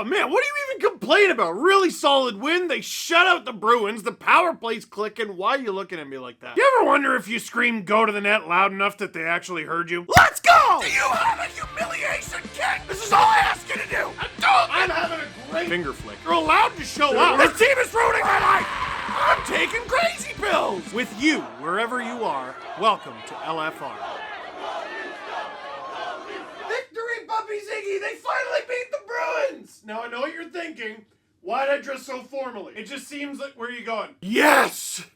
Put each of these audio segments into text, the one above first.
Oh man, what do you even complain about? Really solid win. They shut out the Bruins. The power play's clicking. Why are you looking at me like that? You ever wonder if you screamed go to the net loud enough that they actually heard you? Let's go! Do you have a humiliation kit? This is all I ask you to do. I'm having a great finger flick. You're allowed to show up. This team is ruining my life. I'm taking crazy pills. With you, wherever you are, welcome to LFR. Victory, Puppy Ziggy! They finally beat the Bruins! Now, I know what you're thinking. Why'd I dress so formally? It just seems like, where are you going? Yes!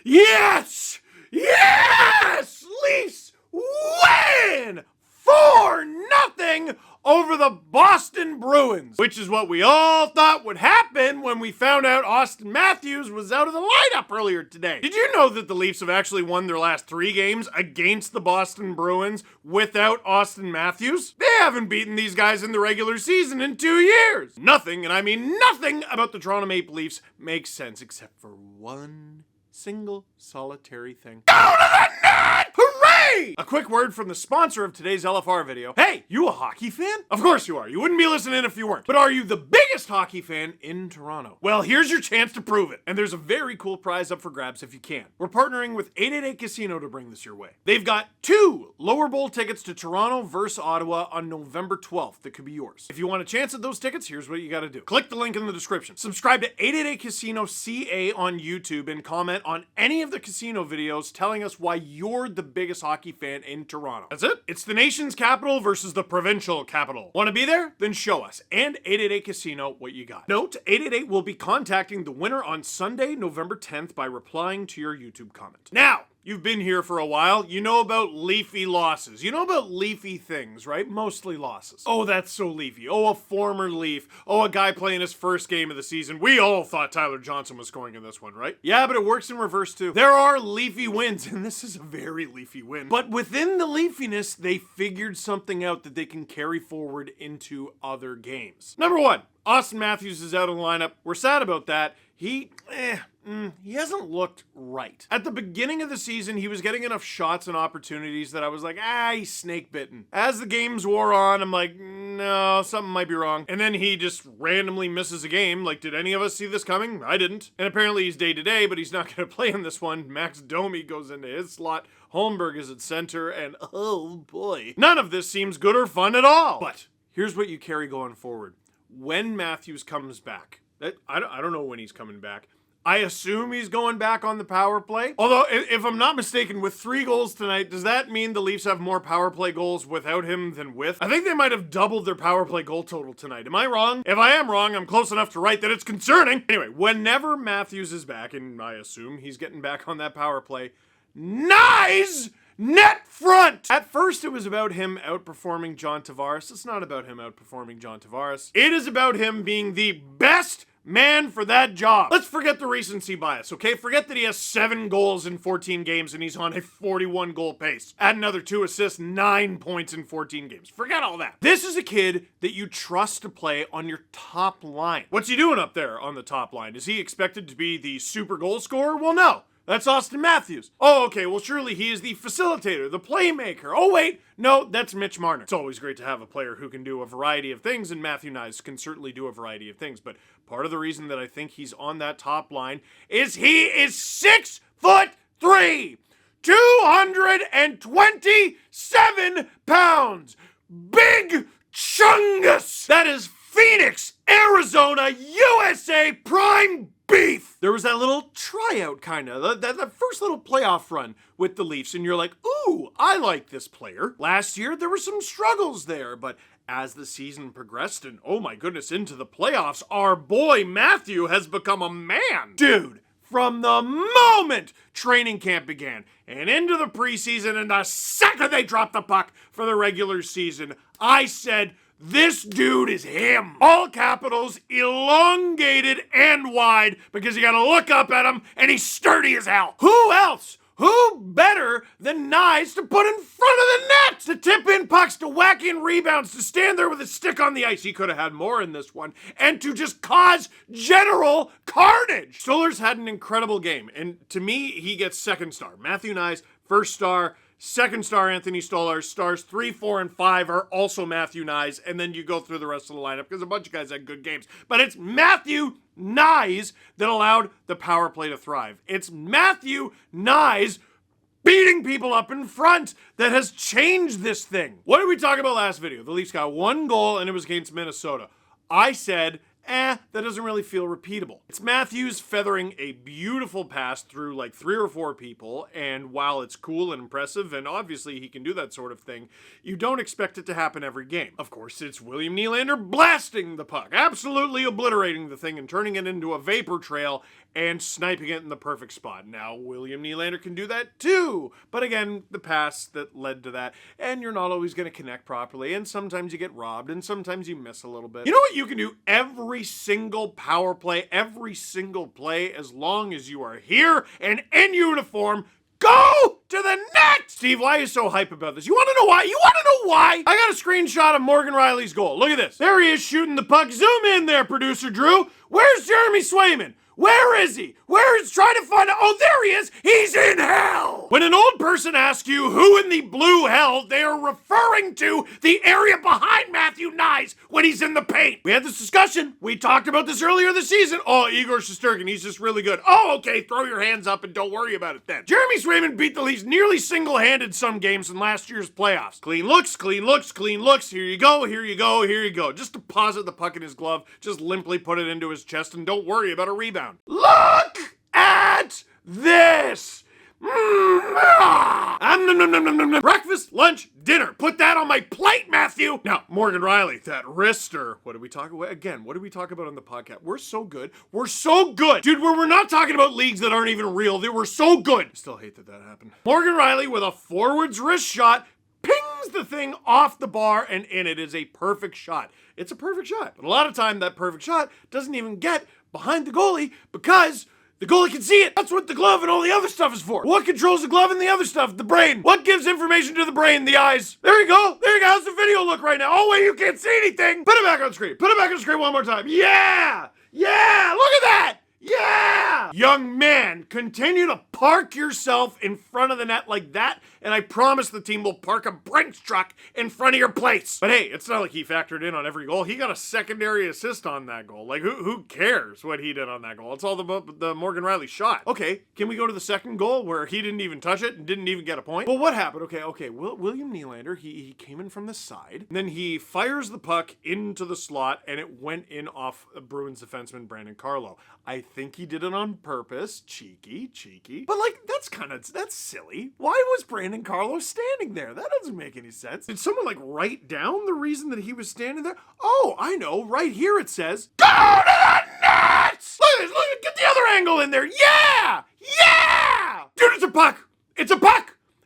Yes! Yes! Leafs win! 4-0 over the Boston Bruins, which is what we all thought would happen when we found out Austin Matthews was out of the lineup earlier today. Did you know that the Leafs have actually won their last 3 games against the Boston Bruins without Austin Matthews? They haven't beaten these guys in the regular season in 2 years. Nothing, and I mean nothing, about the Toronto Maple Leafs makes sense except for one single solitary thing. Go to the net! Hooray! A quick word from the sponsor of today's LFR video. Hey, you a hockey fan? Of course you are. You wouldn't be listening if you weren't. But are you the biggest hockey fan in Toronto? Well, here's your chance to prove it. And there's a very cool prize up for grabs if you can. We're partnering with 888 Casino to bring this your way. They've got 2 lower bowl tickets to Toronto versus Ottawa on November 12th that could be yours. If you want a chance at those tickets, here's what you gotta do. Click the link in the description. Subscribe to 888 Casino CA on YouTube and comment on any of the casino videos telling us why you're the biggest hockey fan in Toronto. That's it. It's the nation's capital versus the provincial capital. Want to be there? Then show us and 888 Casino what you got. Note, 888 will be contacting the winner on Sunday, November 10th by replying to your YouTube comment. Now, you've been here for a while. You know about leafy losses. You know about leafy things, right? Mostly losses. Oh, that's so leafy. Oh, a former Leaf. Oh, a guy playing his first game of the season. We all thought Tyler Johnson was scoring in this one, right? Yeah, but it works in reverse too. There are leafy wins, and this is a very leafy win. But within the leafiness, they figured something out that they can carry forward into other games. Number 1, Austin Matthews is out of the lineup. We're sad about that. He hasn't looked right. At the beginning of the season, he was getting enough shots and opportunities that I was like, he's snake bitten. As the games wore on, I'm like, no, something might be wrong. And then he just randomly misses a game. Like, did any of us see this coming? I didn't. And apparently he's day to day, but he's not gonna play in this one. Max Domi goes into his slot. Holmberg is at center, and oh boy. None of this seems good or fun at all. But here's what you carry going forward. When Matthews comes back, I don't know when he's coming back. I assume he's going back on the power play. Although, if I'm not mistaken, with 3 goals tonight, does that mean the Leafs have more power play goals without him than with? I think they might have doubled their power play goal total tonight. Am I wrong? If I am wrong, I'm close enough to write that it's concerning. Anyway, whenever Matthews is back, and I assume he's getting back on that power play, Knies net front! At first, it was about him outperforming John Tavares. It's not about him outperforming John Tavares. It is about him being the best man for that job. Let's forget the recency bias, okay? Forget that he has 7 goals in 14 games and he's on a 41 goal pace. Add another 2 assists, 9 points in 14 games. Forget all that. This is a kid that you trust to play on your top line. What's he doing up there on the top line? Is he expected to be the super goal scorer? Well, no. That's Austin Matthews. Oh, okay, well surely he is the facilitator, the playmaker. Oh wait, no, that's Mitch Marner. It's always great to have a player who can do a variety of things, and Matthew Knies can certainly do a variety of things, but part of the reason that I think he's on that top line is he is 6'3", 227 pounds. Big chungus. That is Phoenix, Arizona, USA prime beef. There was that little tryout kind of, that first little playoff run with the Leafs, and you're like, ooh, I like this player. Last year, there were some struggles there, but as the season progressed and, oh my goodness, into the playoffs, our boy Matthew has become a man. Dude, from the moment training camp began and into the preseason and the second they dropped the puck for the regular season, I said, this dude is him. All capitals, elongated and wide, because you gotta look up at him and he's sturdy as hell. Who else? Who better than Knies to put in front of the net? To tip in pucks, to whack in rebounds, to stand there with a stick on the ice. He could have had more in this one. And to just cause general carnage. Stolarz had an incredible game. And to me, he gets second star. Matthew Knies, first star. Second star, Anthony Stolar. Stars 3, 4, and 5 are also Matthew Knies. And then you go through the rest of the lineup because a bunch of guys had good games. But it's Matthew Knies that allowed the power play to thrive. It's Matthew Knies beating people up in front that has changed this thing. What did we talk about last video? The Leafs got 1 goal and it was against Minnesota. I said, that doesn't really feel repeatable. It's Matthews feathering a beautiful pass through like 3 or 4 people, and while it's cool and impressive, and obviously he can do that sort of thing, you don't expect it to happen every game. Of course, it's William Nylander blasting the puck, absolutely obliterating the thing and turning it into a vapor trail and sniping it in the perfect spot. Now, William Nylander can do that too, but again, the pass that led to that, and you're not always going to connect properly, and sometimes you get robbed, and sometimes you miss a little bit. You know what you can do every single power play, every single play, as long as you are here and in uniform? Go to the net! Steve, why are you so hype about this? You want to know why? You want to know why? I got a screenshot of Morgan Rielly's goal. Look at this. There he is shooting the puck. Zoom in there, producer Drew. Where's Jeremy Swayman? Where is he? Where is trying to find out? Oh, there he is. He's in hell. When an old person asks you who in the blue hell, they are referring to the area behind Matthew Knies when he's in the paint. We had this discussion. We talked about this earlier this season. Oh, Igor Shesterkin, he's just really good. Oh, okay, throw your hands up and don't worry about it then. Jeremy Swayman beat the Leafs nearly single-handed some games in last year's playoffs. Clean looks, clean looks, clean looks. Here you go, here you go, here you go. Just deposit the puck in his glove, just limply put it into his chest, and don't worry about a rebound. Look at this! Breakfast, lunch, dinner. Put that on my plate, Matthew! Now, Morgan Rielly, that wrister. What did we talk about? Again, what did we talk about on the podcast? We're so good. We're so good! Dude, we're not talking about leagues that aren't even real. They were so good. I still hate that happened. Morgan Rielly with a forward's wrist shot pings the thing off the bar and in. It is a perfect shot. It's a perfect shot. But a lot of time, that perfect shot doesn't even get behind the goalie because the goalie can see it. That's what the glove and all the other stuff is for. What controls the glove and the other stuff? The brain. What gives information to the brain? The eyes. There you go. There you go. How's the video look right now? Oh, wait, you can't see anything. Put it back on screen. Put it back on screen one more time. Yeah. Yeah. Look at that. Yeah! Young man, continue to park yourself in front of the net like that, and I promise the team will park a Brinks truck in front of your place. But hey, it's not like he factored in on every goal. He got a secondary assist on that goal. Like, who cares what he did on that goal? It's all the Morgan Rielly shot. Okay, can we go to the second goal where he didn't even touch it and didn't even get a point? Well, what happened? Okay, William Nylander, he came in from the side, and then he fires the puck into the slot, and it went in off Bruins defenseman Brandon Carlo. I think he did it on purpose. Cheeky. But like, that's silly. Why was Brandon Carlo standing there? That doesn't make any sense. Did someone like write down the reason that he was standing there? Oh, I know. Right here it says, go to the net! Look, get the other angle in there. Yeah! Dude, it's a puck.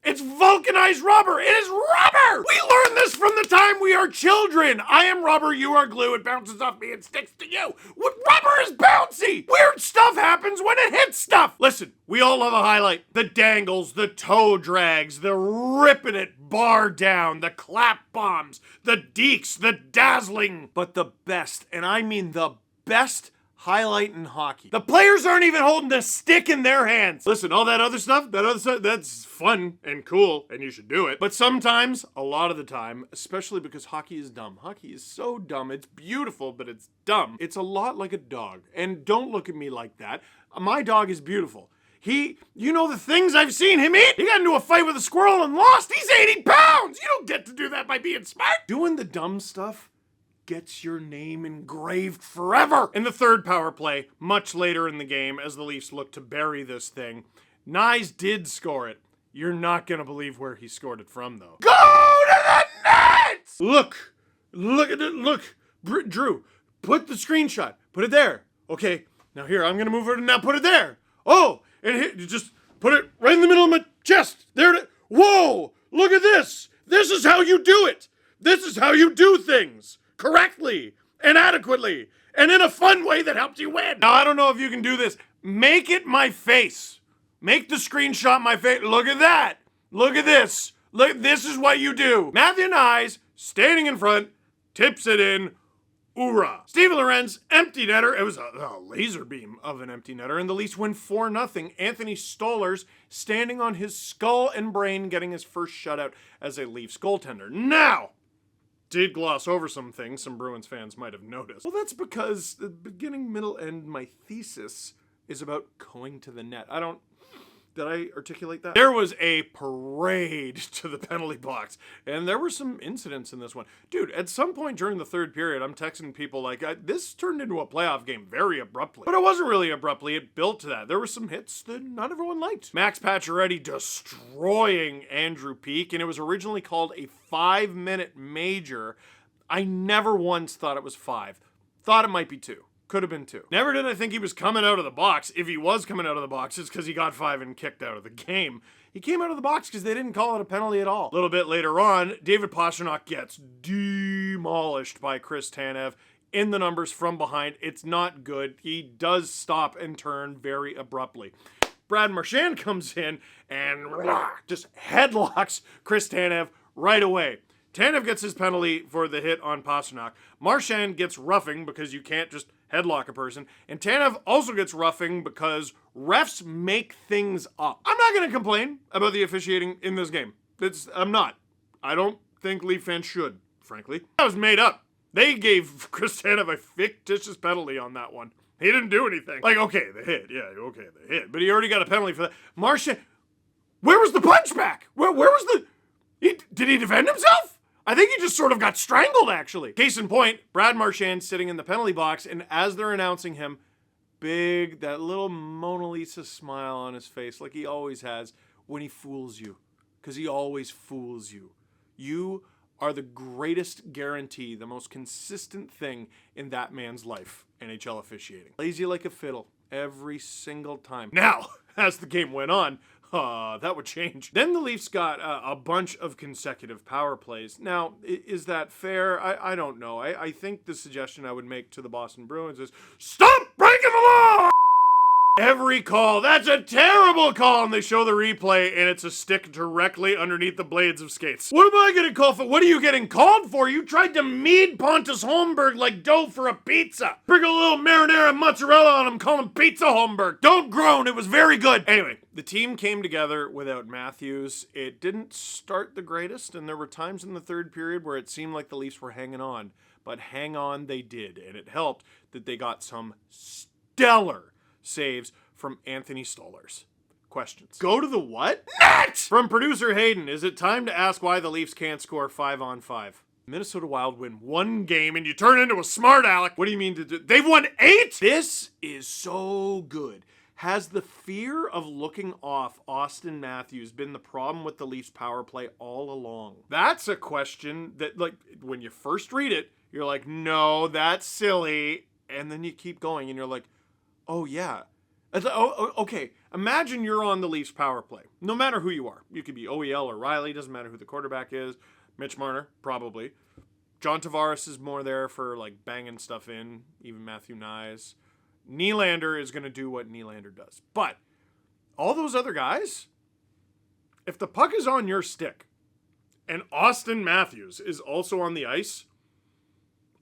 It's vulcanized rubber. It is rubber! We learned this from the time we are children. I am rubber, you are glue. It bounces off me and sticks to you. What rubber is bouncy? Weird stuff happens when it hits stuff. Listen, we all love a highlight. The dangles, the toe drags, the ripping it bar down, the clap bombs, the deeks, the dazzling. But the best, and I mean the best highlight in hockey. The players aren't even holding the stick in their hands. Listen, all that other stuff, that's fun and cool, and you should do it. But sometimes, a lot of the time, especially because hockey is dumb. Hockey is so dumb. It's beautiful, but it's dumb. It's a lot like a dog. And don't look at me like that. My dog is beautiful. You know the things I've seen him eat? He got into a fight with a squirrel and lost. He's 80 pounds. You don't get to do that by being smart. Doing the dumb stuff gets your name engraved forever. In the third power play, much later in the game, as the Leafs look to bury this thing, Knies did score it. You're not gonna believe where he scored it from, though. Go to the net! Look at it, look. Drew, put the screenshot. Put it there. Okay, now here, I'm gonna move it and now put it there. Oh, and here, just put it right in the middle of my chest. There it is. Whoa, look at this. This is how you do it. This is how you do things. Correctly and adequately and in a fun way that helps you win. Now, I don't know if you can do this. Make it my face. Make the screenshot my face. Look at that. Look at this. Look, this is what you do. Matthew Knies, standing in front, tips it in. Hoorah! Steven Lorenz, empty netter. It was a laser beam of an empty netter, and the Leafs win 4-0. Anthony Stolarz standing on his skull and brain, getting his first shutout as a Leafs goaltender. Now, did gloss over some things some Bruins fans might have noticed. Well, that's because the beginning, middle, end, my thesis is about going to the net. Did I articulate that? There was a parade to the penalty box, and there were some incidents in this one. Dude, at some point during the third period, I'm texting people like, this turned into a playoff game very abruptly. But it wasn't really abruptly, it built to that. There were some hits that not everyone liked. Max Pacioretty destroying Andrew Peeke, and it was originally called a 5-minute major. I never once thought it was 5. Thought it might be 2. Could have been 2. Never did I think he was coming out of the box. If he was coming out of the box, it's because he got 5 and kicked out of the game. He came out of the box because they didn't call it a penalty at all. A little bit later on, David Pastrnak gets demolished by Chris Tanev in the numbers from behind. It's not good. He does stop and turn very abruptly. Brad Marchand comes in and just headlocks Chris Tanev right away. Tanev gets his penalty for the hit on Pastrnak. Marchand gets roughing because you can't just headlock a person. And Tanev also gets roughing because refs make things up. I'm not going to complain about the officiating in this game. I'm not. I don't think Leaf fans should, frankly. That was made up. They gave Chris Tanev a fictitious penalty on that one. He didn't do anything. Like, okay, the hit. Yeah, okay, the hit. But he already got a penalty for that. Marchand, where was the punchback? Where was the... Did he defend himself? I think he just sort of got strangled, actually. Case in point, Brad Marchand sitting in the penalty box, and as they're announcing him, that little Mona Lisa smile on his face, like he always has when he fools you. Because he always fools you. You are the greatest guarantee, the most consistent thing in that man's life, NHL officiating. Plays you like a fiddle every single time. Now, as the game went on, that would change. Then the Leafs got a bunch of consecutive power plays. Now, is that fair? I don't know. I think the suggestion I would make to the Boston Bruins is, stop breaking the law! Every call, that's a terrible call, and they show the replay, and it's a stick directly underneath the blades of skates. What am I getting called for? What are you getting called for? You tried to mead Pontus Holmberg like dough for a pizza. Sprinkle a little marinara and mozzarella on him, call him Pizza Holmberg. Don't groan, it was very good. Anyway, the team came together without Matthews. It didn't start the greatest, and there were times in the third period where it seemed like the Leafs were hanging on. But hang on they did, and it helped that they got some stellar saves from Anthony Stolarz. Questions. Go to the what? Net! From producer Hayden, is it time to ask why the Leafs can't score 5-on-5? Minnesota Wild win 1 game and you turn into a smart aleck. What do you mean to do? They've won 8? This is so good. Has the fear of looking off Austin Matthews been the problem with the Leafs power play all along? That's a question that, like, when you first read it, you're like, no, that's silly. And then you keep going and you're like, oh, yeah. Okay, imagine you're on the Leafs power play. No matter who you are. You could be OEL or Riley. Doesn't matter who the quarterback is. Mitch Marner, probably. John Tavares is more there for, like, banging stuff in. Even Matthew Knies. Nylander is going to do what Nylander does. But all those other guys, if the puck is on your stick and Austin Matthews is also on the ice,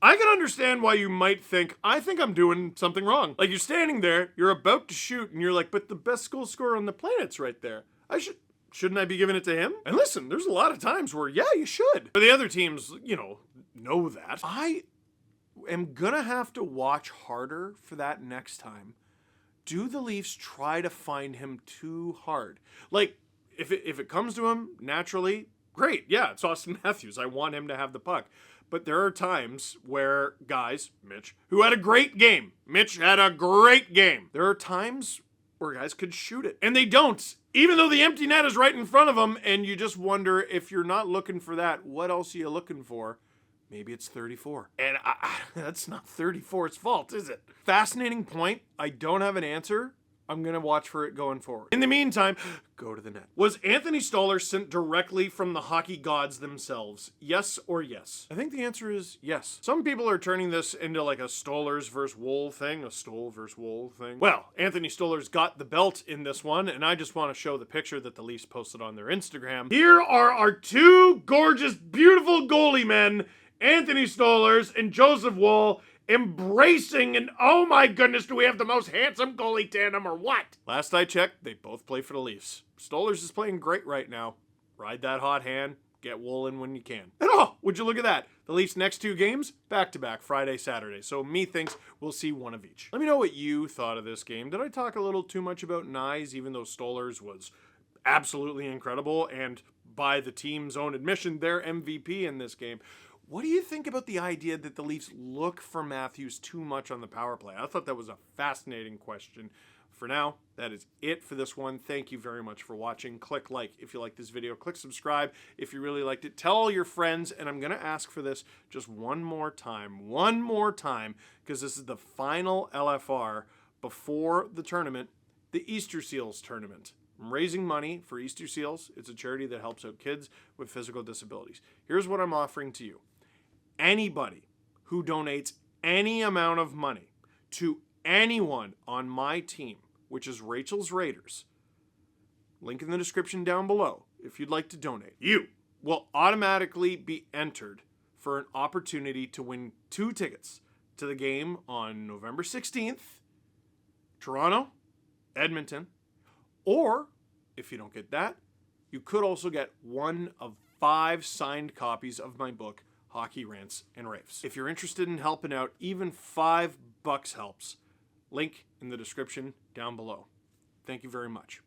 I can understand why you might think, I think I'm doing something wrong. Like, you're standing there, you're about to shoot, and you're like, but the best goal scorer on the planet's right there. Shouldn't I be giving it to him? And listen, there's a lot of times where, yeah, you should. But the other teams, know that. I am gonna have to watch harder for that next time. Do the Leafs try to find him too hard? Like, if it comes to him naturally, great. Yeah, it's Austin Matthews. I want him to have the puck. But there are times where guys, Mitch, who had a great game. Mitch had a great game. There are times where guys could shoot it. And they don't. Even though the empty net is right in front of them. And you just wonder, if you're not looking for that, what else are you looking for? Maybe it's 34. And that's not 34's fault, is it? Fascinating point. I don't have an answer. I'm going to watch for it going forward. In the meantime, go to the net. Was Anthony Stolarz sent directly from the hockey gods themselves? Yes or yes? I think the answer is yes. Some people are turning this into like a Stolarz versus Wool thing, a Stoll versus Wool thing. Well, Anthony Stolarz got the belt in this one, and I just want to show the picture that the Leafs posted on their Instagram. Here are our 2 gorgeous, beautiful goalie men, Anthony Stolarz and Joseph Woll embracing, and oh my goodness, do we have the most handsome goalie tandem or what? Last I checked, they both play for the Leafs. Stolarz is playing great right now. Ride that hot hand. Get Woll in when you can. And oh, would you look at that? The Leafs' next 2 games, back-to-back, Friday, Saturday. So methinks we'll see one of each. Let me know what you thought of this game. Did I talk a little too much about Knies, even though Stolarz was absolutely incredible and, by the team's own admission, their MVP in this game? What do you think about the idea that the Leafs look for Matthews too much on the power play? I thought that was a fascinating question. For now, that is it for this one. Thank you very much for watching. Click like if you like this video. Click subscribe if you really liked it. Tell all your friends, and I'm going to ask for this just one more time, because this is the final LFR before the tournament, the Easter Seals tournament. I'm raising money for Easter Seals. It's a charity that helps out kids with physical disabilities. Here's what I'm offering to you. Anybody who donates any amount of money to anyone on my team, which is Rachel's Raiders, link in the description down below if you'd like to donate, you will automatically be entered for an opportunity to win 2 tickets to the game on November 16th, Toronto, Edmonton, or if you don't get that, you could also get one of 5 signed copies of my book, Hockey Rants and Raves. If you're interested in helping out, even $5 helps. Link in the description down below. Thank you very much.